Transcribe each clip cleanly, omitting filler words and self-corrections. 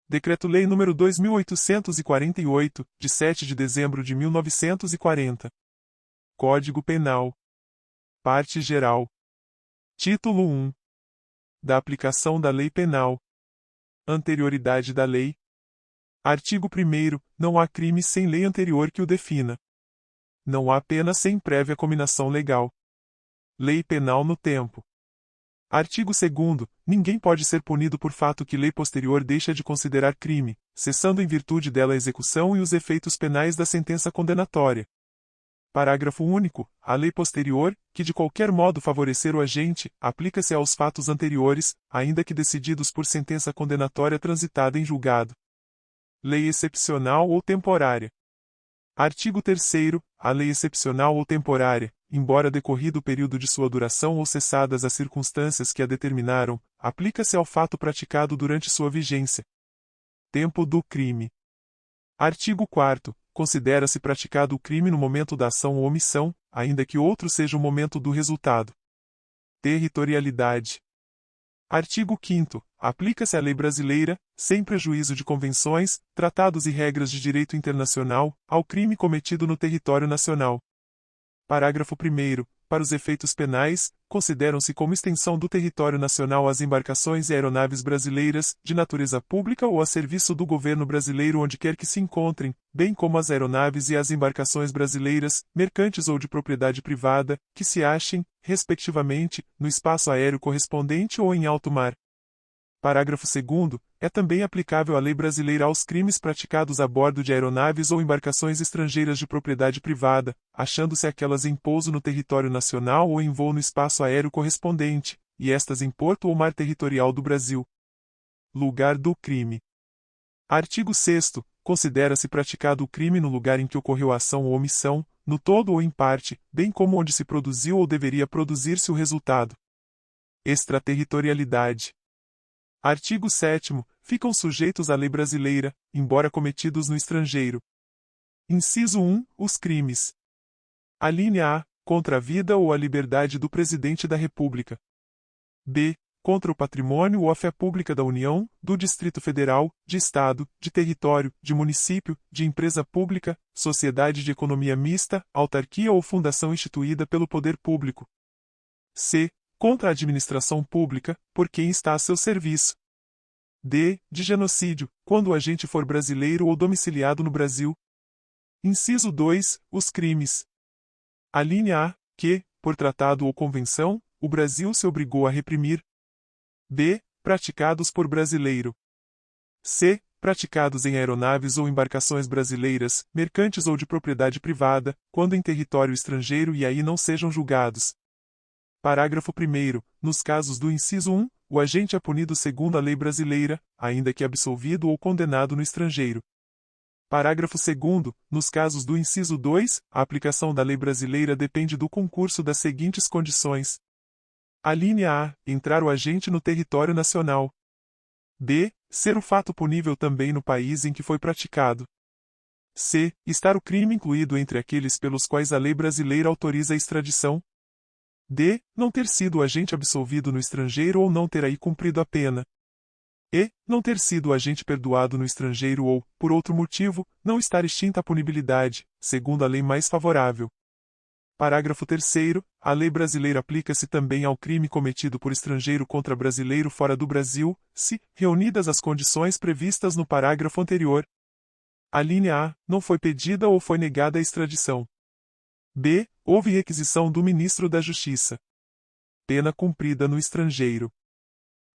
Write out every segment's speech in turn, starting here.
Decreto-Lei nº 2848, de 7 de dezembro de 1940. Código Penal. Parte Geral. Título 1. Da aplicação da Lei Penal. Anterioridade da lei. Artigo 1º. Não há crime sem lei anterior que o defina. Não há pena sem prévia cominação legal. Lei penal no tempo. Artigo 2º. Ninguém pode ser punido por fato que lei posterior deixa de considerar crime, cessando em virtude dela a execução e os efeitos penais da sentença condenatória. Parágrafo único. A lei posterior, que de qualquer modo favorecer o agente, aplica-se aos fatos anteriores, ainda que decididos por sentença condenatória transitada em julgado. Lei excepcional ou temporária. Artigo 3º. A lei excepcional ou temporária, embora decorrido o período de sua duração ou cessadas as circunstâncias que a determinaram, aplica-se ao fato praticado durante sua vigência. Tempo do crime. Artigo 4º. Considera-se praticado o crime no momento da ação ou omissão, ainda que outro seja o momento do resultado. Territorialidade. Artigo 5º. Aplica-se a lei brasileira, sem prejuízo de convenções, tratados e regras de direito internacional, ao crime cometido no território nacional. Parágrafo 1º. Para os efeitos penais, consideram-se como extensão do território nacional as embarcações e aeronaves brasileiras, de natureza pública ou a serviço do governo brasileiro onde quer que se encontrem, bem como as aeronaves e as embarcações brasileiras, mercantes ou de propriedade privada, que se achem, respectivamente, no espaço aéreo correspondente ou em alto mar. Parágrafo 2º. É também aplicável a lei brasileira aos crimes praticados a bordo de aeronaves ou embarcações estrangeiras de propriedade privada, achando-se aquelas em pouso no território nacional ou em voo no espaço aéreo correspondente, e estas em porto ou mar territorial do Brasil. Lugar do crime. Artigo 6º. Considera-se praticado o crime no lugar em que ocorreu a ação ou omissão, no todo ou em parte, bem como onde se produziu ou deveria produzir-se o resultado. Extraterritorialidade. Artigo 7º. Ficam sujeitos à lei brasileira, embora cometidos no estrangeiro. Inciso 1. Os crimes. Alínea A. Contra a vida ou a liberdade do Presidente da República. B. Contra o patrimônio ou a fé pública da União, do Distrito Federal, de Estado, de território, de município, de empresa pública, sociedade de economia mista, autarquia ou fundação instituída pelo poder público. C. Contra a administração pública, por quem está a seu serviço. D. De genocídio, quando o agente for brasileiro ou domiciliado no Brasil. Inciso 2. Os crimes. Alínea A. Que, por tratado ou convenção, o Brasil se obrigou a reprimir. B. Praticados por brasileiro. C. Praticados em aeronaves ou embarcações brasileiras, mercantes ou de propriedade privada, quando em território estrangeiro e aí não sejam julgados. Parágrafo 1º. Nos casos do inciso 1, o agente é punido segundo a lei brasileira, ainda que absolvido ou condenado no estrangeiro. Parágrafo 2º. Nos casos do inciso 2, a aplicação da lei brasileira depende do concurso das seguintes condições. Alínea A. Entrar o agente no território nacional. B. Ser o fato punível também no país em que foi praticado. C. Estar o crime incluído entre aqueles pelos quais a lei brasileira autoriza a extradição. D. Não ter sido o agente absolvido no estrangeiro ou não ter aí cumprido a pena. E. Não ter sido o agente perdoado no estrangeiro ou, por outro motivo, não estar extinta a punibilidade, segundo a lei mais favorável. Parágrafo 3º. A lei brasileira aplica-se também ao crime cometido por estrangeiro contra brasileiro fora do Brasil, se, reunidas as condições previstas no parágrafo anterior. Alínea A. Não foi pedida ou foi negada a extradição. B. Houve requisição do Ministro da Justiça. Pena cumprida no estrangeiro.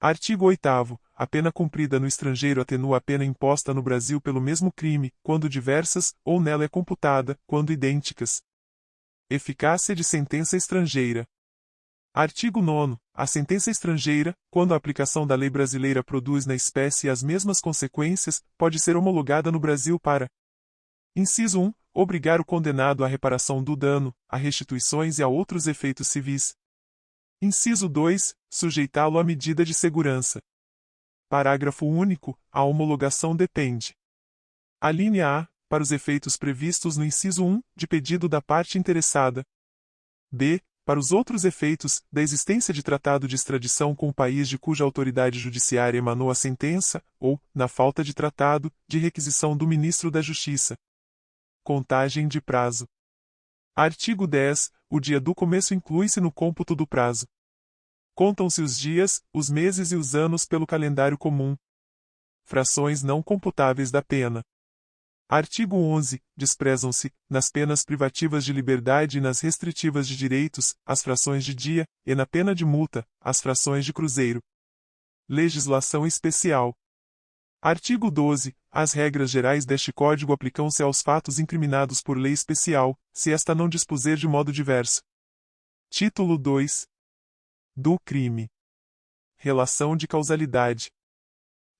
Artigo 8º. A pena cumprida no estrangeiro atenua a pena imposta no Brasil pelo mesmo crime, quando diversas, ou nela é computada, quando idênticas. Eficácia de sentença estrangeira. Artigo 9º. A sentença estrangeira, quando a aplicação da lei brasileira produz na espécie as mesmas consequências, pode ser homologada no Brasil para: Inciso 1. Obrigar o condenado à reparação do dano, a restituições e a outros efeitos civis. Inciso 2. Sujeitá-lo à medida de segurança. Parágrafo único. A homologação depende. Alínea A. Para os efeitos previstos no inciso 1, de pedido da parte interessada. B. para os outros efeitos, da existência de tratado de extradição com o país de cuja autoridade judiciária emanou a sentença, ou, na falta de tratado, de requisição do Ministro da Justiça. Contagem de prazo. Artigo 10. O dia do começo inclui-se no cômputo do prazo. Contam-se os dias, os meses e os anos pelo calendário comum. Frações não computáveis da pena. Artigo 11. Desprezam-se, nas penas privativas de liberdade e nas restritivas de direitos, as frações de dia, e na pena de multa, as frações de cruzeiro. Legislação especial. Artigo 12. As regras gerais deste Código aplicam-se aos fatos incriminados por lei especial, se esta não dispuser de modo diverso. Título 2. Do crime. Relação de causalidade.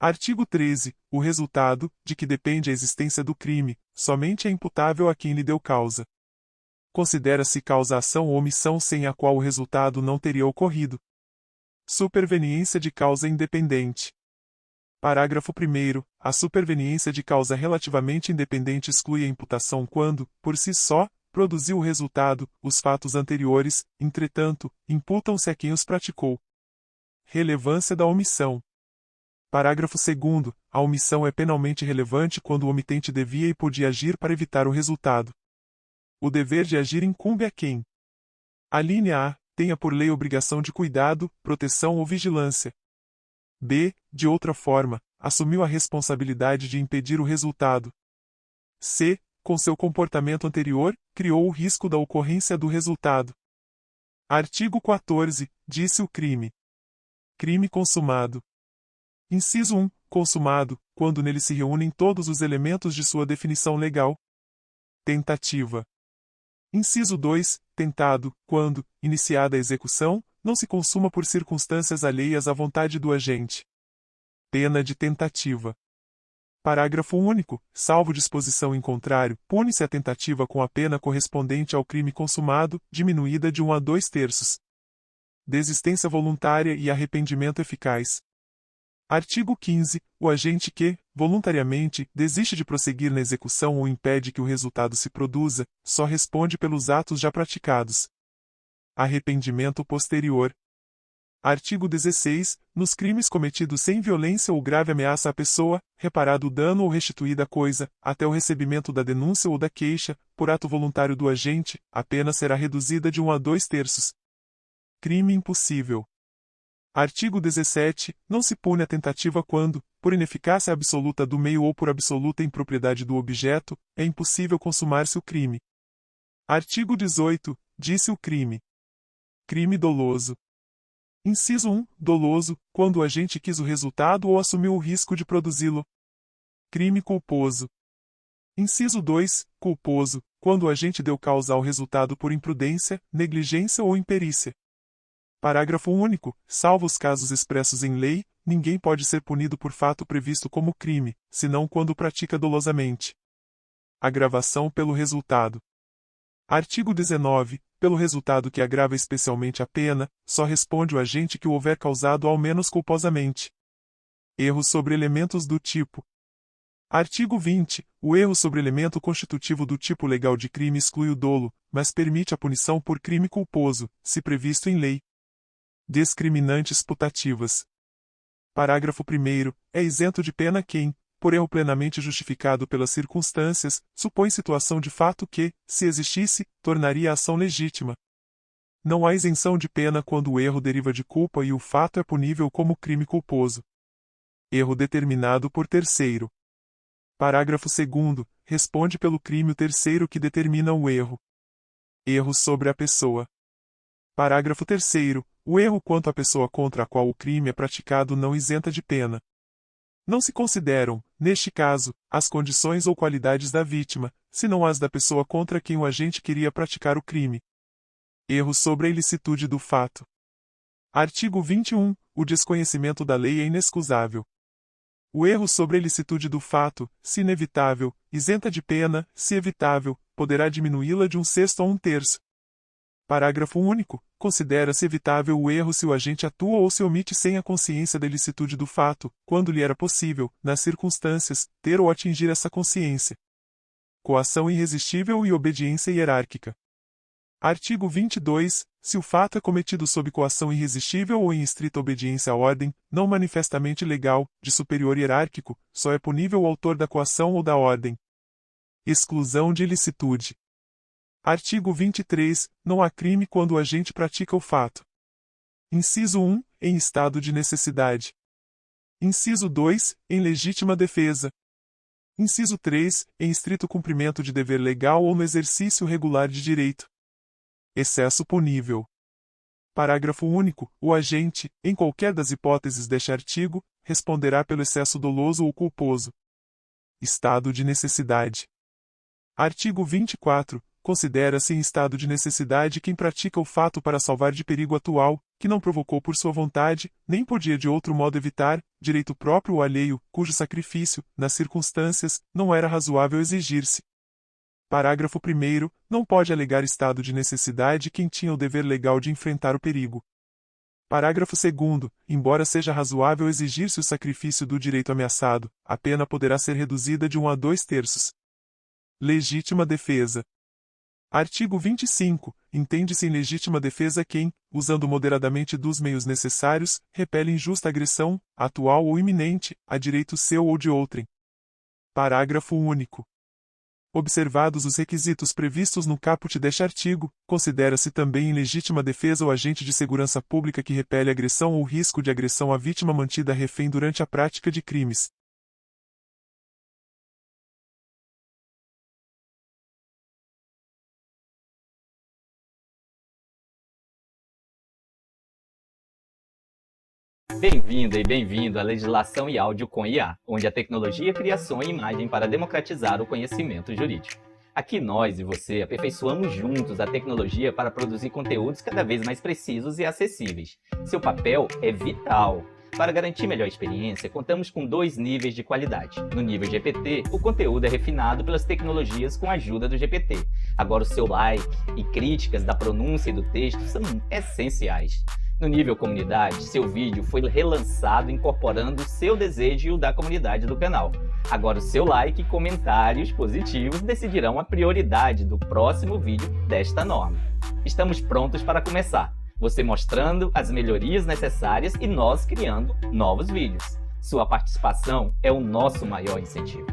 Artigo 13. O resultado, de que depende a existência do crime, somente é imputável a quem lhe deu causa. Considera-se causa a ação ou omissão sem a qual o resultado não teria ocorrido. Superveniência de causa independente. Parágrafo 1º. A superveniência de causa relativamente independente exclui a imputação quando, por si só, produziu o resultado, os fatos anteriores, entretanto, imputam-se a quem os praticou. Relevância da omissão. Parágrafo 2º. A omissão é penalmente relevante quando o omitente devia e podia agir para evitar o resultado. O dever de agir incumbe a quem? Alínea A. Tenha por lei obrigação de cuidado, proteção ou vigilância. B. De outra forma, assumiu a responsabilidade de impedir o resultado. C. Com seu comportamento anterior, criou o risco da ocorrência do resultado. Artigo 14. Disse o crime. Crime consumado. Inciso 1. Consumado, quando nele se reúnem todos os elementos de sua definição legal. Tentativa. Inciso 2. Tentado, quando, iniciada a execução, não se consuma por circunstâncias alheias à vontade do agente. Pena de tentativa. Parágrafo único. Salvo disposição em contrário, pune-se a tentativa com a pena correspondente ao crime consumado, diminuída de 1 a 2/3. Desistência voluntária e arrependimento eficaz. Artigo 15. O agente que, voluntariamente, desiste de prosseguir na execução ou impede que o resultado se produza, só responde pelos atos já praticados. Arrependimento posterior. Artigo 16. Nos crimes cometidos sem violência ou grave ameaça à pessoa, reparado o dano ou restituída a coisa, até o recebimento da denúncia ou da queixa, por ato voluntário do agente, a pena será reduzida de 1 a 2/3. Crime impossível. Artigo 17. Não se pune a tentativa quando, por ineficácia absoluta do meio ou por absoluta impropriedade do objeto, é impossível consumar-se o crime. Artigo 18. Disse o crime. Crime doloso. Inciso 1. Doloso, quando o agente quis o resultado ou assumiu o risco de produzi-lo. Crime culposo. Inciso 2. Culposo, quando o agente deu causa ao resultado por imprudência, negligência ou imperícia. Parágrafo único. Salvo os casos expressos em lei, ninguém pode ser punido por fato previsto como crime, senão quando pratica dolosamente. Agravação pelo resultado. Artigo 19. Pelo resultado que agrava especialmente a pena, só responde o agente que o houver causado ao menos culposamente. Erro sobre elementos do tipo. Artigo 20. O erro sobre elemento constitutivo do tipo legal de crime exclui o dolo, mas permite a punição por crime culposo, se previsto em lei. Discriminantes putativas. Parágrafo 1º. É isento de pena quem, por erro plenamente justificado pelas circunstâncias, supõe situação de fato que, se existisse, tornaria a ação legítima. Não há isenção de pena quando o erro deriva de culpa e o fato é punível como crime culposo. Erro determinado por terceiro. Parágrafo 2º. Responde pelo crime o terceiro que determina o erro. Erro sobre a pessoa. Parágrafo 3º. O erro quanto à pessoa contra a qual o crime é praticado não isenta de pena. Não se consideram, neste caso, as condições ou qualidades da vítima, senão as da pessoa contra quem o agente queria praticar o crime. Erro sobre a ilicitude do fato. Artigo 21. O desconhecimento da lei é inexcusável. O erro sobre a ilicitude do fato, se inevitável, isenta de pena, se evitável, poderá diminuí-la de 1/6 a 1/3. Parágrafo único. Considera-se evitável o erro se o agente atua ou se omite sem a consciência da ilicitude do fato, quando lhe era possível, nas circunstâncias, ter ou atingir essa consciência. Coação irresistível e obediência hierárquica. Artigo 22. Se o fato é cometido sob coação irresistível ou em estrita obediência à ordem, não manifestamente legal, de superior hierárquico, só é punível o autor da coação ou da ordem. Exclusão de ilicitude. Artigo 23. Não há crime quando o agente pratica o fato. Inciso 1. Em estado de necessidade. Inciso 2. Em legítima defesa. Inciso 3. Em estrito cumprimento de dever legal ou no exercício regular de direito. Excesso punível. Parágrafo único. O agente, em qualquer das hipóteses deste artigo, responderá pelo excesso doloso ou culposo. Estado de necessidade. Artigo 24. Considera-se em estado de necessidade quem pratica o fato para salvar de perigo atual, que não provocou por sua vontade, nem podia de outro modo evitar, direito próprio ou alheio, cujo sacrifício, nas circunstâncias, não era razoável exigir-se. Parágrafo 1º. Não pode alegar estado de necessidade quem tinha o dever legal de enfrentar o perigo. Parágrafo 2º. Embora seja razoável exigir-se o sacrifício do direito ameaçado, a pena poderá ser reduzida de 1 a 2/3. Legítima defesa. Artigo 25. Entende-se em legítima defesa quem, usando moderadamente dos meios necessários, repele injusta agressão, atual ou iminente, a direito seu ou de outrem. Parágrafo único. Observados os requisitos previstos no caput deste artigo, considera-se também em legítima defesa o agente de segurança pública que repele agressão ou risco de agressão à vítima mantida refém durante a prática de crimes. Bem-vinda e bem-vindo à Legislação e Áudio com IA, onde a tecnologia cria som e imagem para democratizar o conhecimento jurídico. Aqui nós e você aperfeiçoamos juntos a tecnologia para produzir conteúdos cada vez mais precisos e acessíveis. Seu papel é vital. Para garantir melhor experiência, contamos com 2 níveis de qualidade. No nível GPT, o conteúdo é refinado pelas tecnologias com a ajuda do GPT. Agora o seu like e críticas da pronúncia e do texto são essenciais. No nível comunidade, seu vídeo foi relançado incorporando o seu desejo e o da comunidade do canal. Agora o seu like e comentários positivos decidirão a prioridade do próximo vídeo desta norma. Estamos prontos para começar. Você mostrando as melhorias necessárias e nós criando novos vídeos. Sua participação é o nosso maior incentivo.